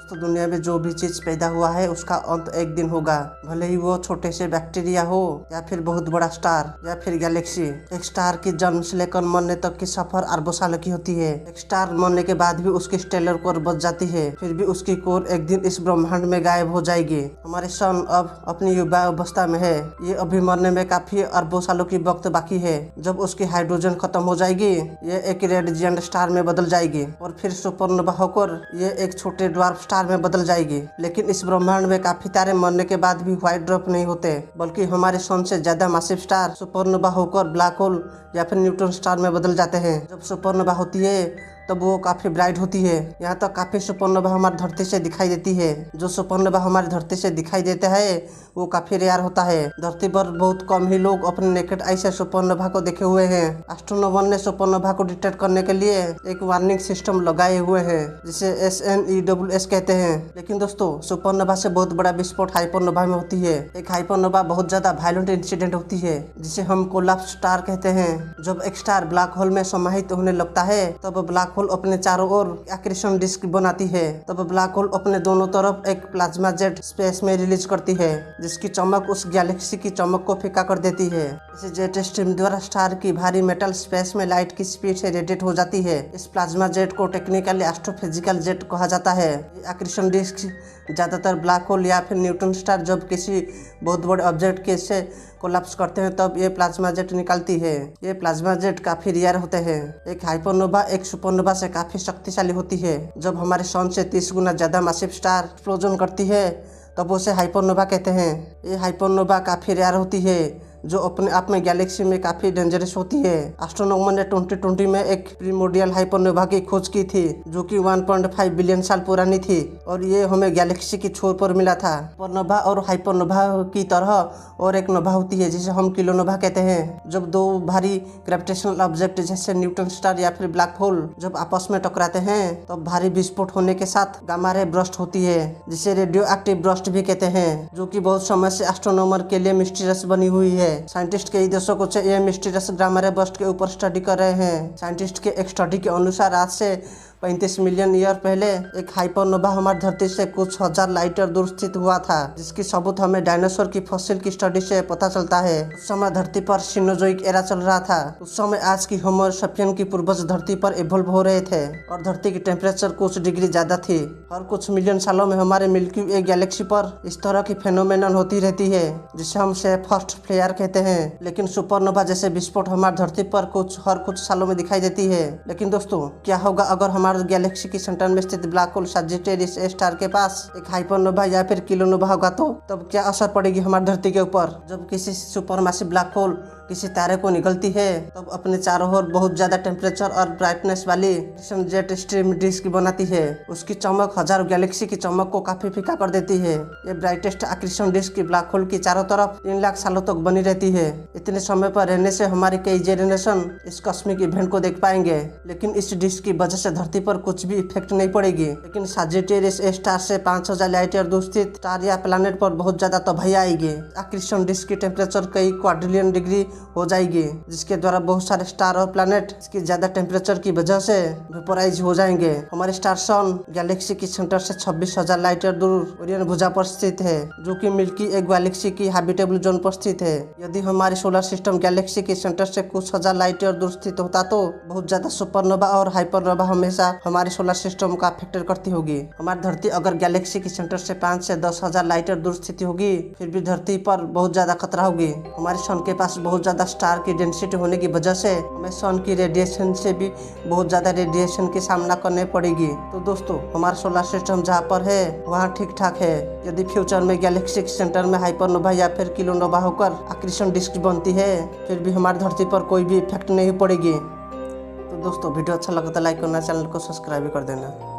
तो दुनिया में जो भी चीज पैदा हुआ है उसका अंत एक दिन होगा, भले ही वो छोटे से बैक्टीरिया हो या फिर बहुत बड़ा स्टार या फिर गैलेक्सी। एक स्टार की जन्म से लेकर मरने तक की सफर अरबों सालों की होती है। एक स्टार मरने के बाद भी उसकी स्टेलर कोर बच जाती है, फिर भी उसकी कोर एक दिन इस ब्रह्मांड में गायब हो जाएगी। हमारे सन अब अपनी युवा अवस्था में है, ये अभी मरने में काफी अरबों सालों की वक्त बाकी है। जब उसकी हाइड्रोजन खत्म हो जाएगी ये एक रेड जायंट स्टार में बदल जाएगी और फिर सुपरनोवा होकर ये एक छोटे ड्वार्फ स्टार में बदल जाएगी। लेकिन इस ब्रह्मांड में काफी तारे मरने के बाद भी व्हाइट ड्वार्फ नहीं होते, बल्कि हमारे सन से ज्यादा मासिव स्टार सुपरनोवा होकर ब्लैक होल या फिर न्यूट्रॉन स्टार में बदल जाते हैं। जब सुपरनोवा होती है तब वो काफी ब्राइट होती है। यहाँ तक काफी सुपरनोवा हमारी धरती से दिखाई देती है। जो सुपरनोवा हमारी धरती से दिखाई देता है वो काफी रेयर होता है। धरती पर बहुत कम ही लोग अपने नेकेड आई से सुपरनोवा को देखे हुए हैं। एस्ट्रोनॉमर ने सुपरनोवा को डिटेक्ट करने के लिए एक वार्निंग सिस्टम लगाए हुए हैं जिसे SNEWS कहते हैं। लेकिन दोस्तों सुपरनोवा से बहुत बड़ा विस्फोट हाइपरनोवा में होती है। एक हाइपरनोवा बहुत ज्यादा वायलेंट इंसिडेंट होती है जिसे हम कोलैप्स स्टार कहते हैं। जब एक स्टार ब्लैक होल में समाहित होने लगता है तब ब्लैक होल अपने चारों ओर एक्रेशन डिस्क बनाती है। तब ब्लैक होल अपने दोनों तरफ एक प्लाज्मा जेट स्पेस में रिलीज करती है जिसकी चमक उस गैलेक्सी की चमक को फीका कर देती है। इस जेट स्ट्रीम द्वारा स्टार की भारी मेटल स्पेस में लाइट की स्पीड से रेडिएट हो जाती है। इस प्लाज्मा जेट को टेक्निकली एस्ट्रोफिजिकल जेट कहा जाता है। एक्रेशन डिस्क ज्यादातर ब्लैक होल या फिर न्यूट्रॉन स्टार जब किसी बहुत बड़े ऑब्जेक्ट के से कोलैप्स करते हैं तब ये प्लाज्मा जेट निकलती है। ये प्लाज्मा जेट काफी रेयर होते हैं। एक हाइपरनोवा एक सुपरनोवा से काफी शक्तिशाली होती है। जब हमारे सन से 30 गुना ज्यादा मासिव स्टार एक्सप्लोजन करती है तब उसे हाइपरनोवा कहते हैं। ये हाइपरनोवा काफी रेयर होती है जो अपने आप में गैलेक्सी में काफी डेंजरस होती है। एस्ट्रोनॉमर ने 2020 में एक प्रीमोडियल हाइपरनोवा की खोज की थी जो कि 1.5 बिलियन साल पुरानी थी और ये हमें गैलेक्सी की छोर पर मिला था। सुपरनोवा और हाइपरनोवा की तरह और एक नोवा होती है जिसे हम किलोनोवा कहते हैं। जब दो भारी ग्रेविटेशनल ऑब्जेक्ट जैसे न्यूट्रॉन स्टार या फिर ब्लैक होल जब आपस में टकराते हैं तब भारी विस्फोट होने के साथ गामा रे बर्स्ट होती है जिसे रेडियो एक्टिव बर्स्ट भी कहते हैं, जो कि बहुत समय से एस्ट्रोनॉमर के लिए मिस्टीरियस बनी हुई है। साइंटिस्ट कई दशकों से यह मिस्टीरियस गामा रे बर्स्ट के ऊपर स्टडी कर रहे हैं। साइंटिस्ट के एक स्टडी के अनुसार आज से 35 मिलियन ईयर पहले एक हाइपरनोवा हमारी धरती से कुछ हजार लाइट ईयर दूर स्थित हुआ था, जिसकी सबूत हमें डायनासोर की फॉसिल की स्टडी से पता चलता है। उस समय धरती पर सिनोजोइक एरा चल रहा था। उस समय आज की होमो सपियन की पूर्वज धरती पर इवॉल्व हो रहे थे और धरती की टेम्परेचर कुछ डिग्री ज्यादा थी। हर कुछ मिलियन सालों में हमारे मिल्की वे गैलेक्सी पर इस तरह की फेनोमेनन होती रहती है जिसे हम से फर्स्ट फ्लेयर कहते हैं। लेकिन सुपरनोवा जैसे विस्फोट हमारी धरती पर हर कुछ सालों में दिखाई देती है। लेकिन दोस्तों क्या होगा अगर हमारे गैलेक्सी की सेंटर में स्थित ब्लैक होल सजिटेरियस ए स्टार के पास एक हाइपरनोवा या फिर किलोनोवा होगा तो तब क्या असर पड़ेगी हमारी धरती के ऊपर। जब किसी सुपरमासिव ब्लैक होल किसी तारे को निकलती है तब अपने चारों ओर बहुत ज्यादा टेम्परेचर और ब्राइटनेस वाली जेट स्ट्रीम डिस्क बनाती है। उसकी चमक हजारों गैलेक्सी की चमक को काफी फीका कर देती है। ये brightest accretion disk black hole की चारों तरफ 3 लाख सालों तक बनी रहती है। इतने समय पर रहने से हमारे कई जेनरेशन इस कॉस्मिक इवेंट को देख पाएंगे। लेकिन इस डिस्क की वजह से धरती पर कुछ भी इफेक्ट नहीं पड़ेगी। लेकिन सजिटेरियस ए स्टार से 5000 लाइट ईयर दूर स्थित स्टार या प्लैनेट पर बहुत ज्यादा तबाही आएगी। एक्रेशन डिस्क की टेम्परेचर कई क्वाड्रिलियन डिग्री हो जाएगी, जिसके द्वारा बहुत सारे स्टार और प्लैनेट इसकी ज्यादा टेम्परेचर की वजह से वेपोराइज हो जाएंगे। हमारे स्टार सन गैलेक्सी की सेंटर से 26,000 लाइट ईयर दूर ओरियन भुजा पर स्थित है, जो कि मिल्की एक गैलेक्सी की हैबिटेबल जोन पर स्थित है। यदि हमारे सोलर सिस्टम गैलेक्सी के सेंटर से कुछ हजार लाइट ईयर दूर स्थित होता तो बहुत ज्यादा सुपरनोवा और हाइपरनोवा हमेशा हमारे सोलर सिस्टम का अफेक्ट करती होगी। हमारी धरती अगर गैलेक्सी के सेंटर से 5 से 10,000 लाइट ईयर दूर स्थित होगी फिर भी धरती पर बहुत ज्यादा खतरा होगी। हमारे सन के पास बहुत ज्यादा स्टार की डेंसिटी होने की वजह से हमें सन की रेडिएशन से भी बहुत ज्यादा रेडिएशन की सामना करने पड़ेगी। तो दोस्तों हमारा सोलर सिस्टम जहाँ पर है वहाँ ठीक ठाक है। यदि फ्यूचर में गैलेक्सी के सेंटर में हाइपरनोवा या फिर किलोनोवा होकर एक्रेशन डिस्क बनती है फिर भी हमारी धरती पर कोई भी इफेक्ट नहीं पड़ेगी। तो दोस्तों वीडियो अच्छा लगा तो लाइक करना, चैनल को सब्सक्राइब कर देना।